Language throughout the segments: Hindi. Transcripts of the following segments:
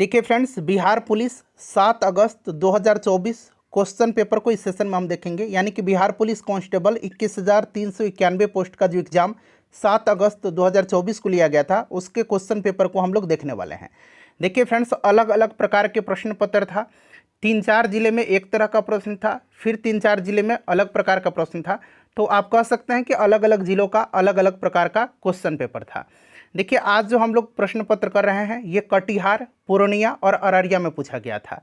देखिए फ्रेंड्स, बिहार पुलिस 7 अगस्त 2024 क्वेश्चन पेपर को इस सेशन में हम देखेंगे। यानी कि बिहार पुलिस कांस्टेबल 21,391 पोस्ट का जो एग्ज़ाम 7 अगस्त 2024 को लिया गया था, उसके क्वेश्चन पेपर को हम लोग देखने वाले हैं। देखिए फ्रेंड्स, अलग अलग प्रकार के प्रश्न पत्र था। 3-4 जिले में एक तरह का प्रश्न था, फिर 3-4 जिले में अलग प्रकार का प्रश्न था। तो आप कह सकते हैं कि अलग अलग जिलों का अलग अलग प्रकार का क्वेश्चन पेपर था। देखिए, आज जो हम लोग प्रश्न पत्र कर रहे हैं ये कटिहार, पूर्णिया और अररिया में पूछा गया था।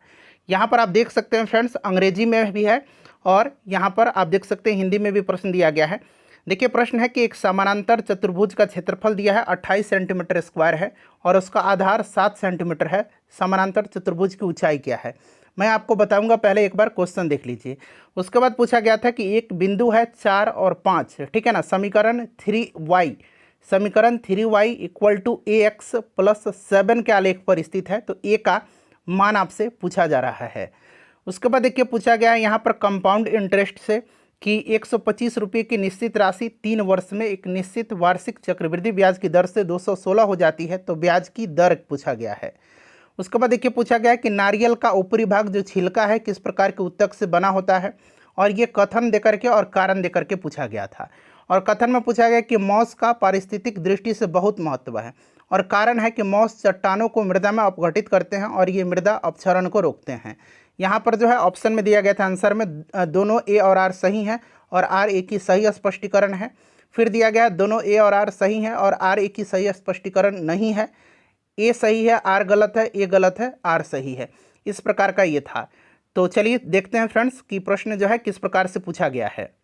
यहाँ पर आप देख सकते हैं फ्रेंड्स, अंग्रेजी में भी है और यहाँ पर आप देख सकते हैं हिंदी में भी प्रश्न दिया गया है। देखिए, प्रश्न है कि एक समानांतर चतुर्भुज का क्षेत्रफल दिया है 28 सेंटीमीटर स्क्वायर है और उसका आधार 7 सेंटीमीटर है। समानांतर चतुर्भुज की ऊंचाई क्या है, मैं आपको बताऊंगा। पहले एक बार क्वेश्चन देख लीजिए। उसके बाद पूछा गया था कि एक बिंदु है 4 और 5, ठीक है ना। समीकरण 3y equal to ax plus 7 के आलेख पर स्थित है। तो a का मान आपसे पूछा जा रहा है। उसके बाद देखिए, पूछा गया है यहाँ पर कंपाउंड इंटरेस्ट से कि 125 रुपये की निश्चित राशि 3 वर्ष में एक निश्चित वार्षिक चक्रवृद्धि ब्याज की दर से 216 हो जाती है। तो ब्याज की दर पूछा गया है। उसके बाद देखिए, पूछा गया है कि नारियल का ऊपरी भाग जो छिलका है किस प्रकार के उत्तक से बना होता है, और ये कथन देकर के और कारण देकर के पूछा गया था। और कथन में पूछा गया कि मॉस का पारिस्थितिक दृष्टि से बहुत महत्व है, और कारण है कि मॉस चट्टानों को मृदा में अपघटित करते हैं और ये मृदा अपक्षरण को रोकते हैं। यहाँ पर जो है ऑप्शन में दिया गया था आंसर में, दोनों ए और आर सही हैं और आर ए की सही स्पष्टीकरण है। फिर दिया गया दोनों ए और आर सही हैं और आर ए की सही स्पष्टीकरण नहीं है। ए सही है, आर गलत है, ए गलत है, आर सही है। इस प्रकार का ये था। तो चलिए देखते हैं फ्रेंड्स कि प्रश्न जो है किस प्रकार से पूछा गया है।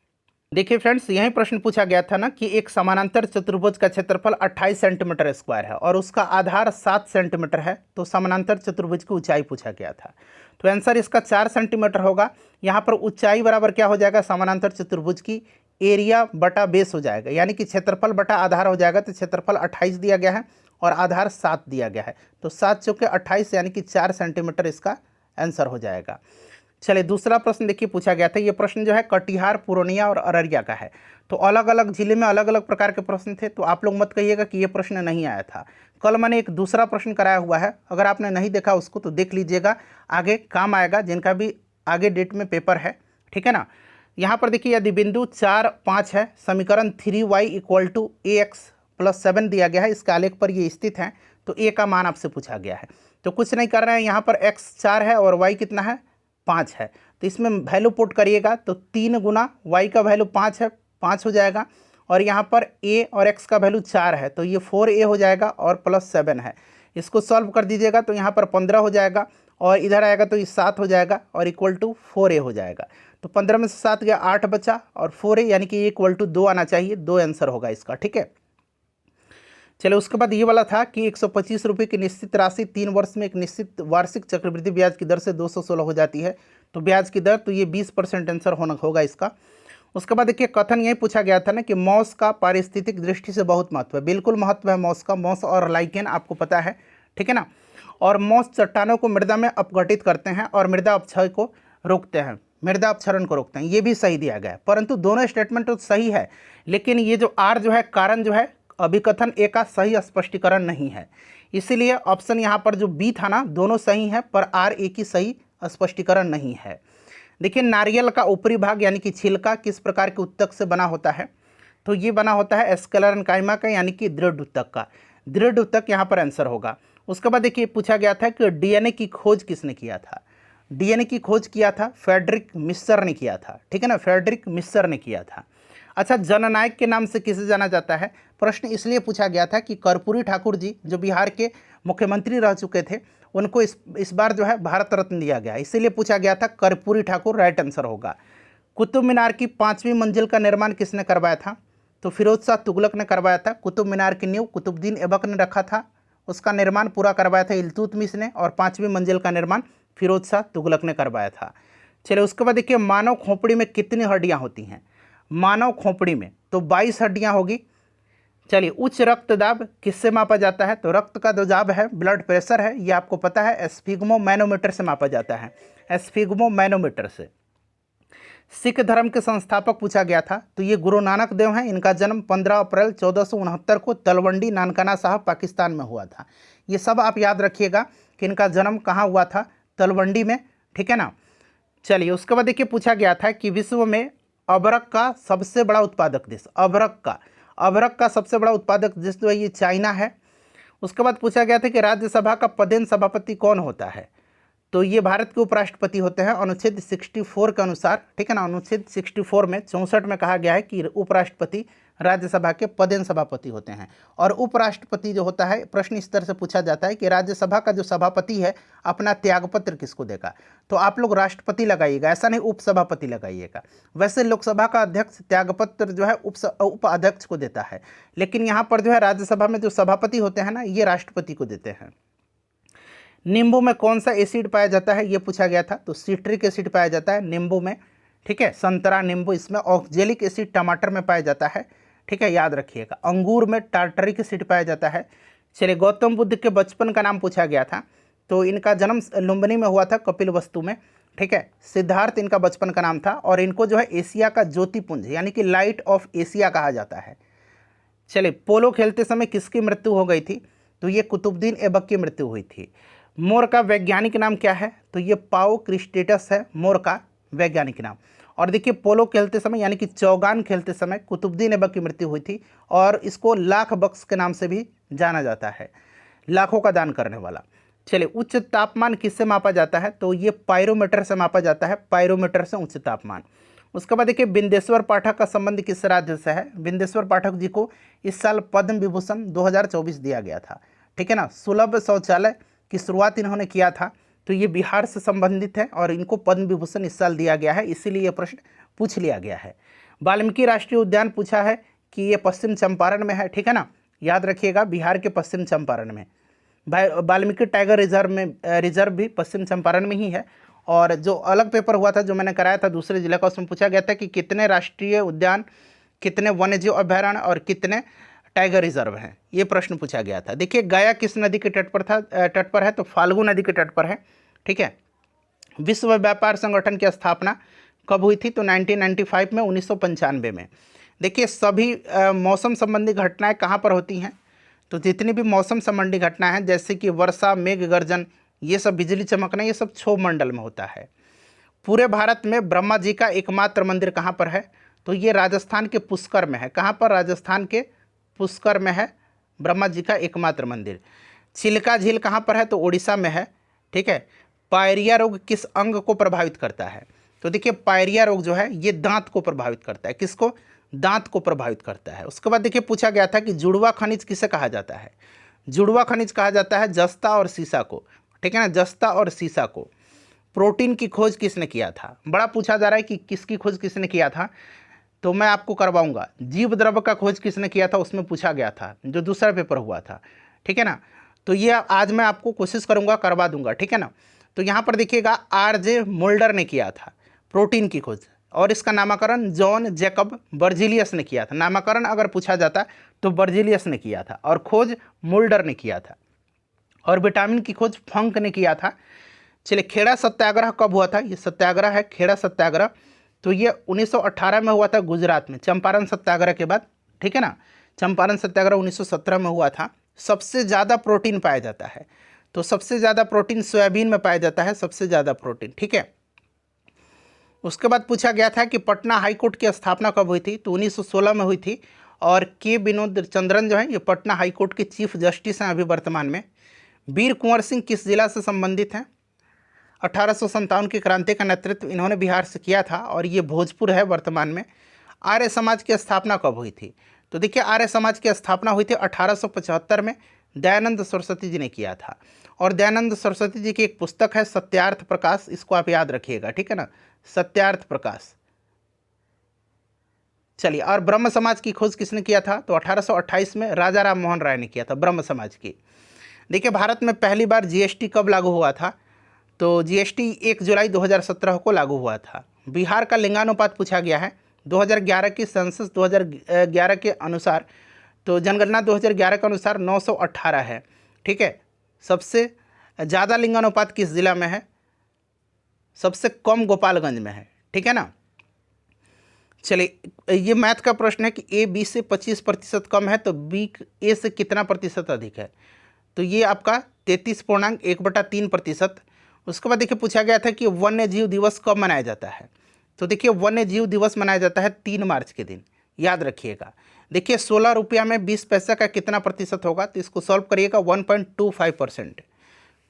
देखिए फ्रेंड्स, यही प्रश्न पूछा गया था ना कि एक समानांतर चतुर्भुज का क्षेत्रफल 28 सेंटीमीटर स्क्वायर है और उसका आधार 7 सेंटीमीटर है। तो समानांतर चतुर्भुज की ऊंचाई पूछा गया था। तो आंसर इसका 4 सेंटीमीटर होगा। यहाँ पर ऊंचाई बराबर क्या हो जाएगा, समानांतर चतुर्भुज की एरिया बटा बेस हो जाएगा, यानी कि क्षेत्रफल बटा आधार हो जाएगा। तो क्षेत्रफल 28 दिया गया है और आधार 7 दिया गया है। तो 7 चौके 28 यानी कि 4 सेंटीमीटर इसका आंसर हो जाएगा। चलिए दूसरा प्रश्न देखिए, पूछा गया था। ये प्रश्न जो है कटिहार, पूर्णिया और अररिया का है। तो अलग अलग जिले में अलग अलग प्रकार के प्रश्न थे। तो आप लोग मत कहिएगा कि ये प्रश्न नहीं आया था। कल मैंने एक दूसरा प्रश्न कराया हुआ है, अगर आपने नहीं देखा उसको तो देख लीजिएगा, आगे काम आएगा जिनका भी आगे डेट में पेपर है, ठीक है ना। यहाँ पर देखिए, यदि बिंदु 4, 5 है, समीकरण 3y equal to ax plus 7 दिया गया है, इसके आलेख पर ये स्थित है। तो a का मान आपसे पूछा गया है। तो कुछ नहीं कर रहे हैं, यहाँ पर x 4 है और y कितना है, 5 है। तो इसमें वैल्यू पुट करिएगा तो 3 गुना y का वैल्यू 5 है, 5 हो जाएगा। और यहाँ पर a और x का वैल्यू 4 है, तो ये 4a हो जाएगा और प्लस 7 है। इसको सॉल्व कर दीजिएगा तो यहाँ पर 15 हो जाएगा और इधर आएगा तो ये 7 हो जाएगा और इक्वल टू 4a हो जाएगा। तो 15 में से 7 गया, 8 बचा और 4a यानी कि इक्वल टू 2 आना चाहिए। 2 आंसर होगा इसका, ठीक है। चलो उसके बाद ये वाला था कि 125 रुपये की निश्चित राशि 3 वर्ष में एक निश्चित वार्षिक चक्रवृद्धि ब्याज की दर से 216 हो जाती है। तो ब्याज की दर, तो ये 20% आंसर होगा इसका। उसके बाद देखिए, कथन यही पूछा गया था ना कि मॉस का पारिस्थितिक दृष्टि से बहुत महत्व है। बिल्कुल महत्व है मॉस का। मॉस और लाइकेन आपको पता है, ठीक है ना। और मॉस चट्टानों को मृदा में अपघटित करते हैं और मृदा अपक्षय को रोकते हैं, मृदा अपक्षरण को रोकते हैं। ये भी सही दिया गया है, परंतु दोनों स्टेटमेंट तो सही है, लेकिन ये जो आर जो है, कारण जो है, अभिकथन ए का सही स्पष्टीकरण नहीं है। इसीलिए ऑप्शन यहाँ पर जो बी था ना, दोनों सही हैं पर आर ए की सही स्पष्टीकरण नहीं है। देखिए, नारियल का ऊपरी भाग यानी कि छिलका किस प्रकार के उत्तक से बना होता है। तो ये बना होता है स्क्लेरेन्काइमा का, यानी कि दृढ़ उत्तक का। दृढ़ उत्तक यहाँ पर आंसर होगा। उसके बाद देखिए, पूछा गया था कि डीएनए की खोज किसने किया था। डीएनए की खोज किया था फ्रेडरिक मिस्सर ने किया था, ठीक है ना। फ्रेडरिक मिस्सर ने किया था। अच्छा, जननायक के नाम से किसे जाना जाता है। प्रश्न इसलिए पूछा गया था कि कर्पूरी ठाकुर जी जो बिहार के मुख्यमंत्री रह चुके थे, उनको इस बार जो है भारत रत्न दिया गया, इसीलिए पूछा गया था कर्पूरी ठाकुर। राइट आंसर होगा। कुतुब मीनार की 5वीं मंजिल का निर्माण किसने करवाया था। तो फिरोज शाह तुगलक ने करवाया था। कुतुब मीनार की नींव कुतुबुद्दीन ऐबक ने रखा था, उसका निर्माण पूरा करवाया था इल्तुतमिश ने, और 5वीं मंजिल का निर्माण फिरोज शाह तुगलक ने करवाया था। चलिए उसके बाद देखिए, मानव खोपड़ी में कितनी हड्डियाँ होती हैं। मानव खोपड़ी में तो 22 हड्डियाँ होगी। चलिए, उच्च रक्तदाब किससे मापा जाता है। तो रक्त का जो दाब है, ब्लड प्रेशर है, ये आपको पता है स्फिग्मोमैनोमीटर से मापा जाता है, स्फिग्मोमैनोमीटर से। सिख धर्म के संस्थापक पूछा गया था। तो ये गुरु नानक देव हैं। इनका जन्म 15 अप्रैल 1469 को तलवंडी नानकाना साहब पाकिस्तान में हुआ था। ये सब आप याद रखिएगा कि इनका जन्म कहाँ हुआ था, तलवंडी में, ठीक है ना। चलिए उसके बाद देखिए पूछा गया था कि विश्व में अबरक का सबसे बड़ा उत्पादक देश, अबरक का सबसे बड़ा उत्पादक देश जो है ये चाइना है। उसके बाद पूछा गया था कि राज्यसभा का पदेन सभापति कौन होता है, तो ये भारत के उपराष्ट्रपति होते हैं अनुच्छेद 64 के अनुसार, ठीक है ना। अनुच्छेद 64 में 64 में कहा गया है कि उपराष्ट्रपति राज्यसभा के पदेन सभापति होते हैं। और उपराष्ट्रपति जो होता है, प्रश्न इस तरह से पूछा जाता है कि राज्यसभा का जो सभापति है अपना त्यागपत्र किसको देगा, तो आप लोग राष्ट्रपति लगाइएगा, ऐसा नहीं उपसभापति लगाइएगा। वैसे लोकसभा का अध्यक्ष त्यागपत्र जो है उपाध्यक्ष को देता है, लेकिन यहाँ पर जो है राज्यसभा में जो सभापति होते हैं ना, ये राष्ट्रपति को देते हैं। नींबू में कौन सा एसिड पाया जाता है, ये पूछा गया था, तो सिट्रिक एसिड पाया जाता है नींबू में, ठीक है। संतरा, नींबू, इसमें ऑक्जेलिक एसिड टमाटर में पाया जाता है, ठीक है, याद रखिएगा। अंगूर में टार्टरिक एसिड पाया जाता है। चलिए गौतम बुद्ध के बचपन का नाम पूछा गया था, तो इनका जन्म लुम्बिनी में हुआ था, कपिलवस्तु में, ठीक है। सिद्धार्थ इनका बचपन का नाम था, और इनको जो है एशिया का ज्योतिपुंज यानी कि लाइट ऑफ एशिया कहा जाता है। चलिए पोलो खेलते समय किसकी मृत्यु हो गई थी, तो ये कुतुबुद्दीन ऐबक की मृत्यु हुई थी। मोर का वैज्ञानिक नाम क्या है, तो ये पाओ क्रिस्टेटस है मोर का वैज्ञानिक नाम। और देखिए पोलो खेलते समय यानी कि चौगान खेलते समय कुतुबुद्दीन ऐबक की मृत्यु हुई थी, और इसको लाख बख्श के नाम से भी जाना जाता है, लाखों का दान करने वाला। चलिए उच्च तापमान किससे मापा जाता है, तो ये पायरोमीटर से मापा जाता है, पायरोमीटर से उच्च तापमान। उसके बाद देखिए बिंदेश्वर पाठक का संबंध किस राज्य से है, बिंदेश्वर पाठक जी को इस साल पद्म विभूषण 2024 दिया गया था, ठीक है ना। सुलभ शौचालय की शुरुआत इन्होंने किया था, तो ये बिहार से संबंधित है, और इनको पद्म विभूषण इस साल दिया गया है, इसीलिए ये प्रश्न पूछ लिया गया है। वाल्मीकि राष्ट्रीय उद्यान पूछा है कि ये पश्चिम चंपारण में है, ठीक है ना, याद रखिएगा, बिहार के पश्चिम चंपारण में। वाल्मीकि टाइगर रिजर्व भी पश्चिम चंपारण में ही है। और जो अलग पेपर हुआ था जो मैंने कराया था दूसरे जिले का, उसमें पूछा गया था कि कितने राष्ट्रीय उद्यान, कितने वन्यजीव अभयारण्य और कितने टाइगर रिजर्व हैं, ये प्रश्न पूछा गया था। देखिए गया किस नदी के तट पर है, तो फाल्गु नदी के तट पर है, ठीक है। विश्व व्यापार संगठन की स्थापना कब हुई थी, तो 1995 में, 1995 में। देखिए सभी मौसम संबंधी घटनाएं कहाँ पर होती हैं, तो जितनी भी मौसम संबंधी घटनाएं हैं जैसे कि वर्षा, मेघ गर्जन, ये सब, बिजली चमकना, ये सब क्षोभ मंडल में होता है। पूरे भारत में ब्रह्मा जी का एकमात्र मंदिर कहाँ पर है, तो ये राजस्थान के पुष्कर में है। कहाँ पर, राजस्थान के पुष्कर में है ब्रह्मा जी का एकमात्र मंदिर। चिल्का झील कहाँ पर है, तो उड़ीसा में है, ठीक है। पायरिया रोग किस अंग को प्रभावित करता है, तो देखिए पायरिया रोग जो है ये दांत को प्रभावित करता है, किसको, दांत को प्रभावित करता है। उसके बाद देखिए पूछा गया था कि जुड़वा खनिज किसे कहा जाता है, जुड़वा खनिज कहा जाता है जस्ता और सीसा को, ठीक है ना, जस्ता और सीसा को। प्रोटीन की खोज किसने किया था, बड़ा पूछा जा रहा है कि किसकी खोज किसने किया था, तो मैं आपको करवाऊंगा। जीव द्रव्य का खोज किसने किया था, उसमें पूछा गया था, जो दूसरा पेपर हुआ था, ठीक है ना। तो ये आज मैं आपको कोशिश करूंगा, करवा दूंगा, ठीक है ना। तो यहाँ पर देखिएगा आरजे मोल्डर ने किया था प्रोटीन की खोज, और इसका नामकरण जॉन जैकब बर्जीलियस ने किया था। नामकरण अगर पूछा जाता तो बर्जीलियस ने किया था, और खोज मोल्डर ने किया था। और विटामिन की खोज फंक ने किया था। चलिए खेड़ा सत्याग्रह कब हुआ था, ये सत्याग्रह है खेड़ा सत्याग्रह, तो ये 1918 में हुआ था गुजरात में, चंपारण सत्याग्रह के बाद, ठीक है ना। चंपारण सत्याग्रह 1917 में हुआ था। सबसे ज़्यादा प्रोटीन पाया जाता है, तो सबसे ज़्यादा प्रोटीन सोयाबीन में पाया जाता है, सबसे ज़्यादा प्रोटीन, ठीक है। उसके बाद पूछा गया था कि पटना हाईकोर्ट की स्थापना कब हुई थी, तो 1916 में हुई थी। और के विनोद चंद्रन जो है ये पटना हाईकोर्ट के चीफ जस्टिस हैं अभी वर्तमान में। वीर कुंवर सिंह किस जिला से संबंधित हैं, 1857 की क्रांति का नेतृत्व इन्होंने बिहार से किया था, और ये भोजपुर है वर्तमान में। आर्य समाज की स्थापना कब हुई थी, तो देखिए आर्य समाज की स्थापना हुई थी 1875 में, दयानंद सरस्वती जी ने किया था। और दयानंद सरस्वती जी की एक पुस्तक है सत्यार्थ प्रकाश, इसको आप याद रखिएगा, ठीक है ना, सत्यार्थ प्रकाश। चलिए, और ब्रह्म समाज की खोज किसने किया था, तो 1828 में राजा राम मोहन राय ने किया था ब्रह्म समाज की। देखिए भारत में पहली बार जीएसटी कब लागू हुआ था, तो जीएसटी 1 जुलाई 2017 को लागू हुआ था। बिहार का लिंगानुपात पूछा गया है 2011 की सेंसस 2011 के अनुसार, तो जनगणना 2011 के अनुसार 918 है, ठीक है। सबसे ज़्यादा लिंगानुपात किस जिला में है, सबसे कम गोपालगंज में है, ठीक है ना। चलिए ये मैथ का प्रश्न है कि ए बी से 25% कम है, तो बी ए से कितना प्रतिशत अधिक है, तो ये आपका 33.1/3%। उसके बाद देखिए पूछा गया था कि वन्य जीव दिवस कब मनाया जाता है। तो देखिए वन्य जीव दिवस मनाया जाता है 3 मार्च के दिन, याद रखिएगा। देखिए 16 रुपया में 20 पैसा का कितना प्रतिशत होगा, तो इसको सॉल्व करिएगा 1.25%।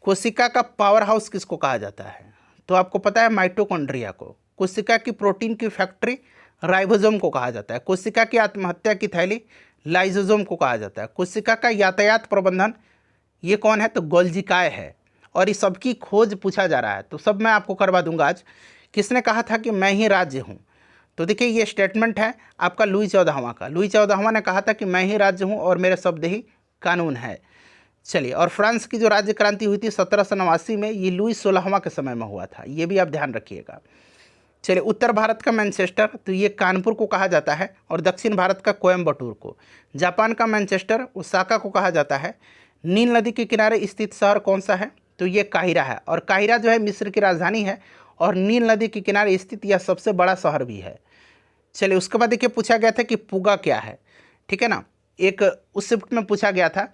कोशिका का पावर हाउस किसको कहा जाता है, तो आपको पता है माइटोकॉन्ड्रिया को। कोशिका की प्रोटीन की फैक्ट्री राइबोसोम को कहा जाता है। कोशिका की आत्महत्या की थैली लाइसोसोम को कहा जाता है। कोशिका का यातायात प्रबंधन ये कौन है, तो गोल्जिकाय है। और इस सब की खोज पूछा जा रहा है, तो सब मैं आपको करवा दूंगा आज। किसने कहा था कि मैं ही राज्य हूँ, तो देखिए ये स्टेटमेंट है आपका लुई 14वां का। लुई 14वां ने कहा था कि मैं ही राज्य हूँ और मेरे शब्द ही कानून है। चलिए, और फ्रांस की जो राज्य क्रांति हुई थी 1789 में, ये लुई 16वां के समय में हुआ था, ये भी आप ध्यान रखिएगा। चलिए, उत्तर भारत का मैनचेस्टर, तो ये कानपुर को कहा जाता है, और दक्षिण भारत का कोयम्बटूर को। जापान का मैनचेस्टर ओसाका को कहा जाता है। नील नदी के किनारे स्थित शहर कौन सा है, तो ये काहिरा है, और काहिरा जो है मिस्र की राजधानी है और नील नदी के किनारे स्थित यह सबसे बड़ा शहर भी है। चलिए, उसके बाद देखिए पूछा गया था कि पुगा क्या है, ठीक है ना। एक उस शिफ्ट में पूछा गया था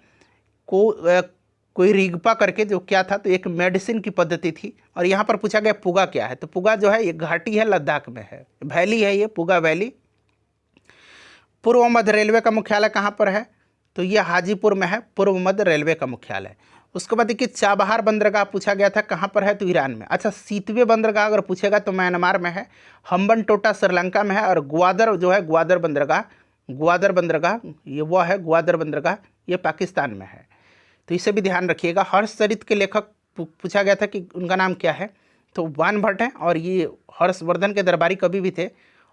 कोई रिगपा करके जो क्या था, तो एक मेडिसिन की पद्धति थी। और यहाँ पर पूछा गया पुगा क्या है, तो पुगा जो है ये घाटी है, लद्दाख में है, वैली है ये, पुगा वैली। पूर्व मध्य रेलवे का मुख्यालय कहाँ पर है, तो ये हाजीपुर में है, पूर्व मध्य रेलवे का मुख्यालय। उसके बाद देखिए चाबहार बंदरगाह पूछा गया था कहाँ पर है, तो ईरान में। अच्छा, सीतवे बंदरगाह अगर पूछेगा तो म्यांमार में है, हम्बनटोटा श्रीलंका में है, और ग्वादर जो है ग्वादर बंदरगाह ये वो है, ग्वादर बंदरगाह ये पाकिस्तान में है। तो इसे भी ध्यान रखिएगा। हर्षचरित के लेखक पूछा गया था कि उनका नाम क्या है, तो वान भट्ट है, और ये हर्षवर्धन के दरबारी कवि भी थे।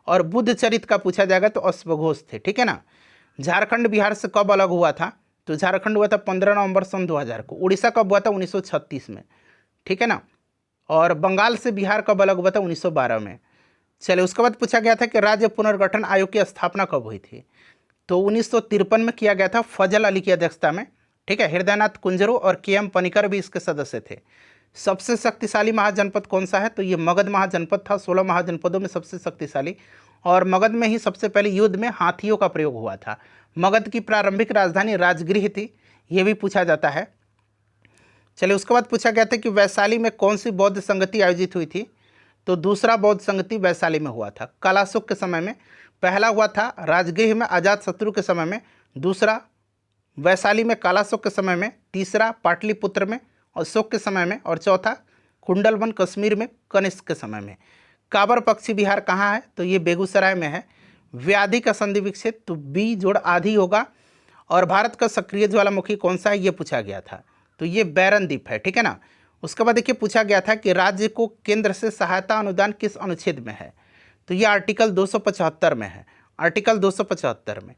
और बुद्ध चरित का पूछा जाएगा तो अश्वघोष थे, ठीक है ना। झारखंड बिहार से कब अलग हुआ था, तो झारखंड हुआ था 15 नवंबर सन 2000 को। उड़ीसा कब हुआ था, 1936 में, ठीक है ना। और बंगाल से बिहार कब अलग हुआ था, 1912 में। चलिए, उसके बाद पूछा गया था कि राज्य पुनर्गठन आयोग की स्थापना कब हुई थी, तो 1953 में किया गया था, फजल अली की अध्यक्षता में, ठीक है। हृदयनाथ कुंजरू और के.एम. पनिकर भी इसके सदस्य थे। सबसे शक्तिशाली महाजनपद कौन सा है, तो ये मगध महाजनपद था, 16 महाजनपदों में सबसे शक्तिशाली। और मगध में ही सबसे पहले युद्ध में हाथियों का प्रयोग हुआ था। मगध की प्रारंभिक राजधानी राजगृह थी, ये भी पूछा जाता है। चलिए, उसके बाद पूछा गया था कि वैशाली में कौन सी बौद्ध संगति आयोजित हुई थी, तो दूसरा बौद्ध संगति वैशाली में हुआ था। कलाशुक के समय में पहला हुआ था, राजगृह में अजातशत्रु के समय में, दूसरा वैशाली में कालाशोक के समय में, तीसरा पाटलिपुत्र में अशोक के समय में, और चौथा कुंडलवन कश्मीर में कनिष्क के समय में। काबर पक्षी विहार कहाँ है, तो ये बेगूसराय में है। व्याधि का संधि विक्षेप, तो बी जोड़ आधि होगा। और भारत का सक्रिय ज्वालामुखी कौन सा है, ये पूछा गया था, तो ये बैरन द्वीप है, ठीक है ना। उसके बाद देखिए पूछा गया था कि राज्य को केंद्र से सहायता अनुदान किस अनुच्छेद में है, तो ये आर्टिकल 275 में है, आर्टिकल 275 में।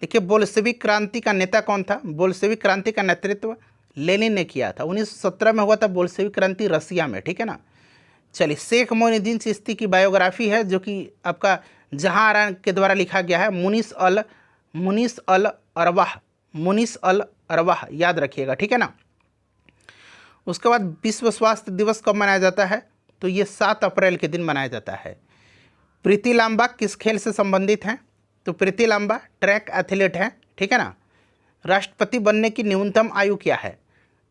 देखिए, बोल्शेविक क्रांति का नेता कौन था, बोल्शेविक क्रांति का नेतृत्व लेनिन ने किया था। 1917 में हुआ था बोल्शेविक क्रांति रसिया में, ठीक है ना। चलिए, शेख मोइनुद्दीन चिश्ती की बायोग्राफी है जो कि आपका जहां आरा के द्वारा लिखा गया है, मुनीस अल अरवाह, याद रखिएगा, ठीक है ना। उसके बाद विश्व स्वास्थ्य दिवस कब मनाया जाता है, तो ये 7 अप्रैल के दिन मनाया जाता है। प्रीति लांबा किस खेल से संबंधित हैं, तो प्रीति लांबा ट्रैक एथलीट हैं, ठीक है ना। राष्ट्रपति बनने की न्यूनतम आयु क्या है,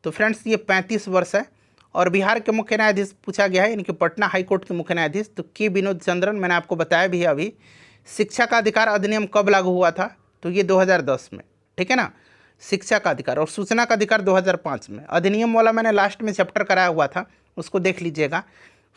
तो फ्रेंड्स ये 35 वर्ष है। और बिहार के मुख्य न्यायाधीश पूछा गया है, इनके पटना हाईकोर्ट के मुख्य न्यायाधीश, तो के विनोद चंद्रन, मैंने आपको बताया भी है अभी। शिक्षा का अधिकार अधिनियम कब लागू हुआ था, तो ये 2010 में, ठीक है ना, शिक्षा का अधिकार। और सूचना का अधिकार 2005 में। अधिनियम वाला मैंने लास्ट में चैप्टर कराया हुआ था, उसको देख लीजिएगा।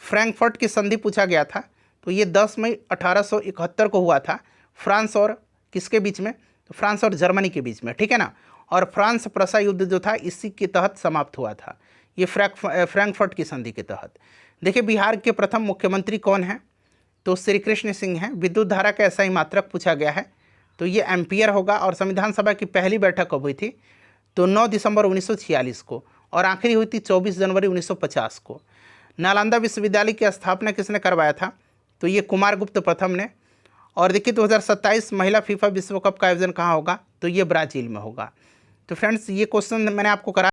फ्रैंकफर्ट की संधि पूछा गया था, तो ये 10 मई 1871 को हुआ था, फ्रांस और किसके बीच में, तो फ्रांस और जर्मनी के बीच में, ठीक है ना। और फ्रांस प्रसा युद्ध जो था इसी के तहत समाप्त हुआ था, ये फ्रैंकफर्ट की संधि के तहत। देखिए, बिहार के प्रथम मुख्यमंत्री कौन हैं, तो श्री कृष्ण सिंह हैं। विद्युत धारा का ऐसा ही मात्रक पूछा गया है, तो ये एम्पियर होगा। और संविधान सभा की पहली बैठक कब हुई थी, तो 9 दिसंबर 1946 को, और आखिरी हुई थी 24 जनवरी 1950 को। नालंदा विश्वविद्यालय की स्थापना किसने करवाया था, तो ये कुमारगुप्त प्रथम ने। और देखिए 2027 महिला फीफा विश्व कप का आयोजन कहाँ होगा, तो ये ब्राज़ील में होगा। तो फ्रेंड्स, ये क्वेश्चन मैंने आपको करा